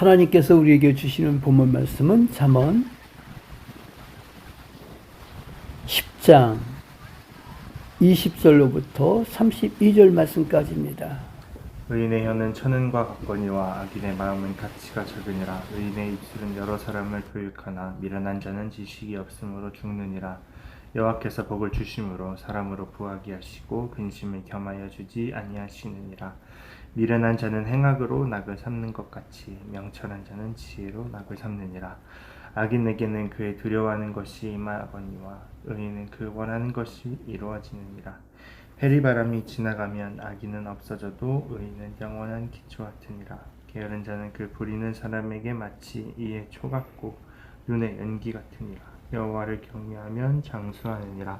하나님께서 우리에게 주시는 본문 말씀은 잠언 10장 20절로부터 32절 말씀까지입니다. 의인의 혀는 천은과 같거니와 악인의 마음은 가치가 적으니라. 의인의 입술은 여러 사람을 교육하나 미련한 자는 지식이 없으므로 죽느니라. 여호와께서 복을 주심으로 사람으로 부하게 하시고 근심을 겸하여 주지 아니하시느니라. 미련한 자는 행악으로 낙을 삼는 것 같이 명철한 자는 지혜로 낙을 삼느니라. 악인에게는 그의 두려워하는 것이 임하거니와 의인은 그 원하는 것이 이루어지느니라. 해리바람이 지나가면 악인은 없어져도 의인은 영원한 기초 같으니라. 게으른 자는 그 부리는 사람에게 마치 이의 초 같고 눈의 연기 같으니라. 여호와를 경외하면 장수하느니라.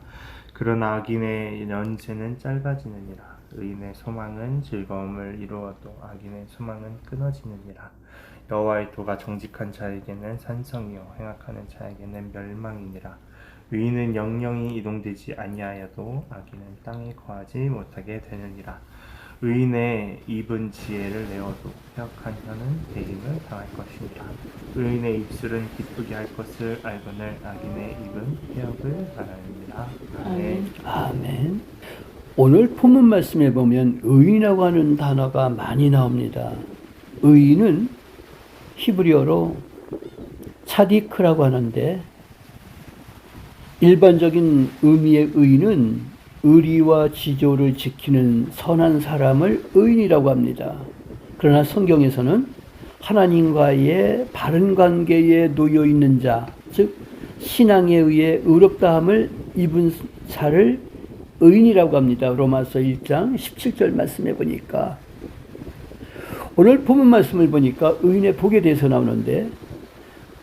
그러나 악인의 연세는 짧아지느니라. 의인의 소망은 즐거움을 이루어도 악인의 소망은 끊어지느니라. 여호와의 도가 정직한 자에게는 산성이요 행악하는 자에게는 멸망이니라. 의인은 영영이 이동되지 아니하여도 악인은 땅에 거하지 못하게 되느니라. 의인의 입은 지혜를 내어도 해악한 혀는 배임을 당할 것이니라. 의인의 입술은 기쁘게 할 것을 알거늘 악인의 입은 해악을 말하느니라. 아멘. 아멘. 오늘 본문 말씀에 보면 의인이라고 하는 단어가 많이 나옵니다. 의인은 히브리어로 차디크라고 하는데 일반적인 의미의 의인은 의리와 지조를 지키는 선한 사람을 의인이라고 합니다. 그러나 성경에서는 하나님과의 바른 관계에 놓여 있는 자, 즉 신앙에 의해 의롭다함을 입은 자를 의인이라고 합니다. 로마서 1장 17절 말씀해 보니까 오늘 본문 말씀을 보니까 의인의 복에 대해서 나오는데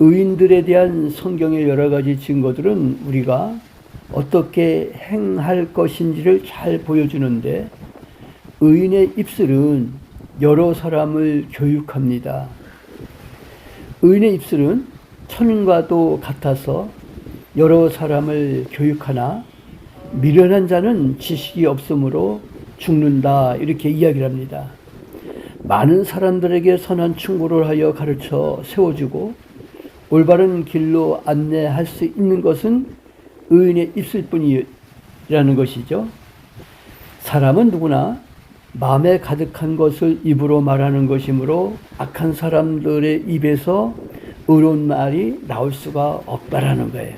의인들에 대한 성경의 여러 가지 증거들은 우리가 어떻게 행할 것인지를 잘 보여주는데 의인의 입술은 여러 사람을 교육합니다. 의인의 입술은 천은과도 같아서 여러 사람을 교육하나 미련한 자는 지식이 없으므로 죽는다 이렇게 이야기를 합니다. 많은 사람들에게 선한 충고를 하여 가르쳐 세워주고 올바른 길로 안내할 수 있는 것은 의인의 입술뿐이라는 것이죠. 사람은 누구나 마음에 가득한 것을 입으로 말하는 것이므로 악한 사람들의 입에서 의로운 말이 나올 수가 없다라는 거예요.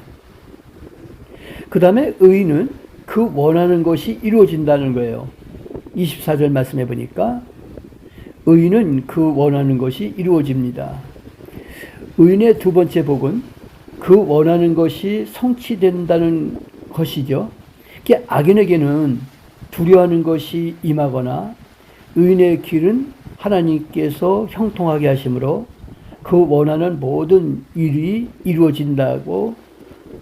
그 다음에 의인은 그 원하는 것이 이루어진다는 거예요. 24절 말씀해 보니까 의인은 그 원하는 것이 이루어집니다. 의인의 두 번째 복은 그 원하는 것이 성취된다는 것이죠. 악인에게는 두려워하는 것이 임하거나 의인의 길은 하나님께서 형통하게 하심으로 그 원하는 모든 일이 이루어진다고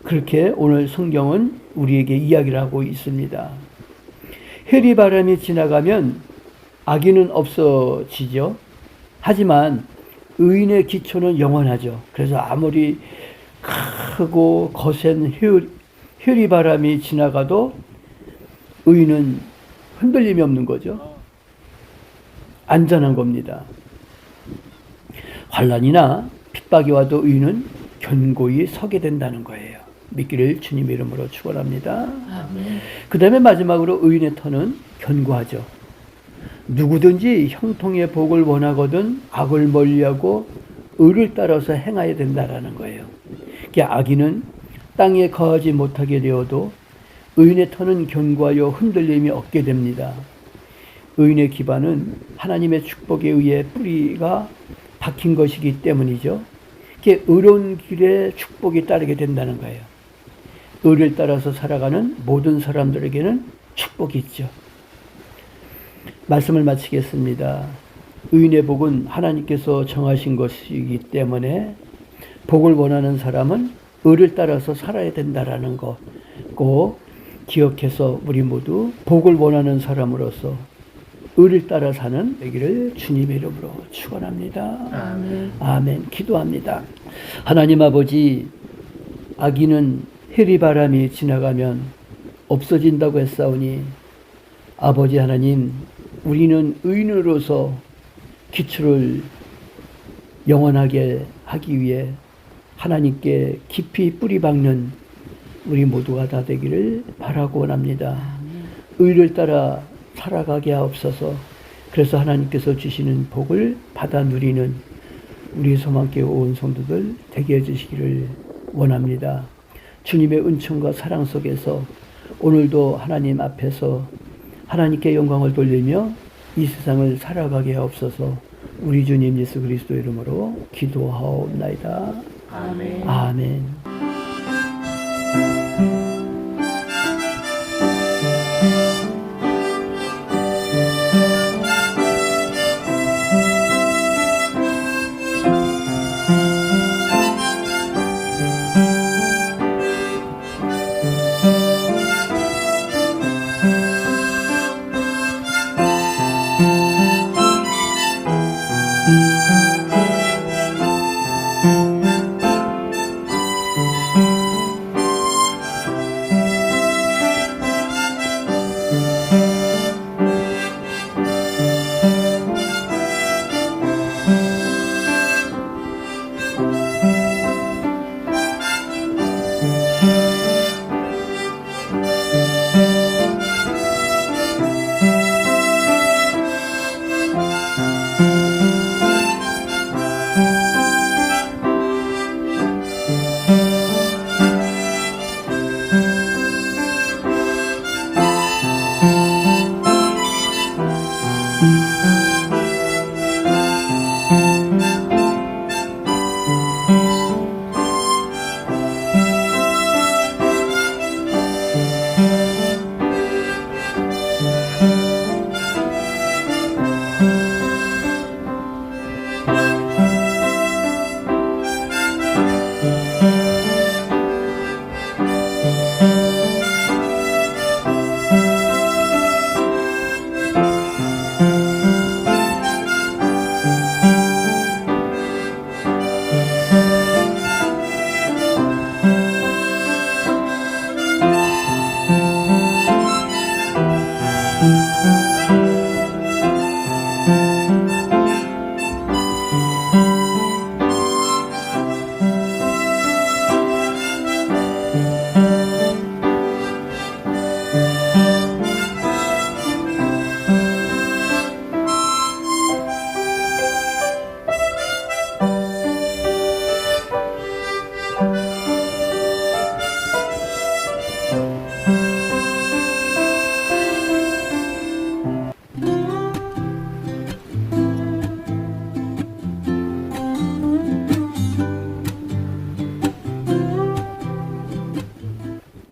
그렇게 오늘 성경은 우리에게 이야기를 하고 있습니다. 해리바람이 지나가면 악인은 없어지죠. 하지만 의인의 기초는 영원하죠. 그래서 아무리 크고 거센 해리바람이 지나가도 의인은 흔들림이 없는 거죠. 안전한 겁니다. 환난이나 핍박이 와도 의인은 견고히 서게 된다는 거예요. 믿기를 주님 이름으로 축원합니다. 그 다음에 마지막으로 의인의 터는 견고하죠. 누구든지 형통의 복을 원하거든 악을 멀리하고 의를 따라서 행하여야 된다라는 거예요. 악인은 땅에 거하지 못하게 되어도 의인의 터는 견고하여 흔들림이 없게 됩니다. 의인의 기반은 하나님의 축복에 의해 뿌리가 박힌 것이기 때문이죠. 의로운 길에 축복이 따르게 된다는 거예요. 의를 따라서 살아가는 모든 사람들에게는 축복이 있죠. 말씀을 마치겠습니다. 의인의 복은 하나님께서 정하신 것이기 때문에 복을 원하는 사람은 의를 따라서 살아야 된다라는 거 꼭 기억해서 우리 모두 복을 원하는 사람으로서 의를 따라 사는 되기를 주님의 이름으로 축원합니다. 아멘. 아멘. 기도합니다. 하나님 아버지, 악인은 해리바람이 지나가면 없어진다고 했사오니 아버지 하나님, 우리는 의인으로서 기초를 영원하게 하기 위해 하나님께 깊이 뿌리 박는 우리 모두가 다 되기를 바라고 원합니다. 의를 따라 살아가게 하옵소서. 그래서 하나님께서 주시는 복을 받아 누리는 우리 소망교회 온 성도들 되게 해주시기를 원합니다. 주님의 은총과 사랑 속에서 오늘도 하나님 앞에서 하나님께 영광을 돌리며 이 세상을 살아가게 하옵소서. 우리 주님 예수 그리스도 이름으로 기도하옵나이다. 아멘. 아멘.